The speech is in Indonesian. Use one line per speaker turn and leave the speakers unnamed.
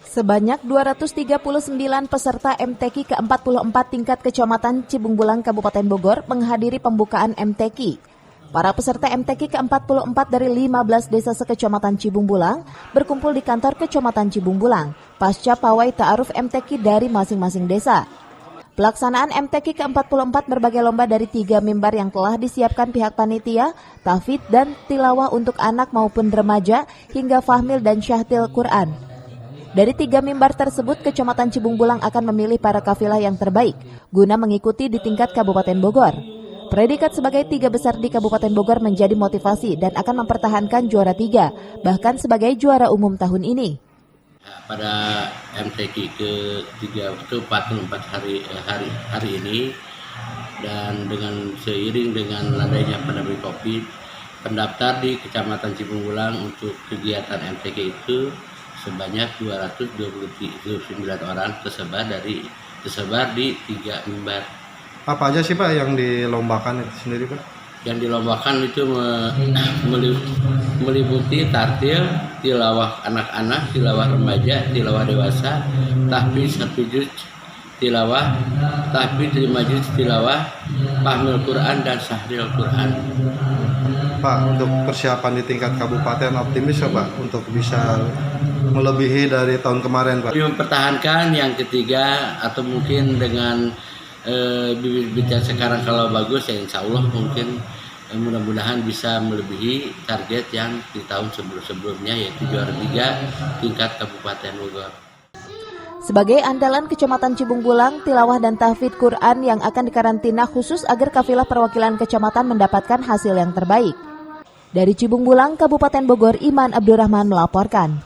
Sebanyak 239 peserta MTQ ke-44 tingkat Kecamatan Cibungbulang, Kabupaten Bogor menghadiri pembukaan MTQ. Para peserta MTQ ke-44 dari 15 desa sekecamatan Cibungbulang berkumpul di kantor Kecamatan Cibungbulang pasca pawai ta'aruf MTQ dari masing-masing desa. Pelaksanaan MTQ ke-44 berbagai lomba dari 3 mimbar yang telah disiapkan pihak panitia, tahfidz dan tilawah untuk anak maupun remaja hingga fahmil dan syahtil Quran. Dari 3 mimbar tersebut, Kecamatan Cibungbulang akan memilih para kafilah yang terbaik guna mengikuti di tingkat Kabupaten Bogor. Predikat sebagai 3 besar di Kabupaten Bogor menjadi motivasi dan akan mempertahankan juara 3, bahkan sebagai juara umum tahun ini.
Pada MTQ ke-44 hari ini, dan dengan seiring dengan adanya pandemi COVID, pendaftar di Kecamatan Cibungbulang untuk kegiatan MTQ itu sebanyak 229 orang tersebar di 3 mimbar.
Apa aja sih Pak yang dilombakan itu sendiri Pak?
Yang dilombakan itu meliputi tartil, tilawah anak-anak, tilawah remaja, tilawah dewasa, tahfidz 1 juz tilawah, tahfidz 5 juz tilawah, fahmil Quran dan syahril Quran.
Pak, untuk persiapan di tingkat kabupaten optimis ya Pak untuk bisa melebihi dari tahun kemarin Pak?
Mempertahankan yang ketiga atau mungkin dengan bibit-bibit sekarang kalau bagus ya insya Allah mungkin mudah-mudahan bisa melebihi target yang di tahun sebelumnya yaitu juara 3 tingkat Kabupaten Bogor.
Sebagai andalan Kecamatan Cibungbulang, tilawah dan tahfidz Quran yang akan dikarantina khusus agar kafilah perwakilan kecamatan mendapatkan hasil yang terbaik. Dari Cibungbulang, Kabupaten Bogor, Iman Abdurrahman melaporkan.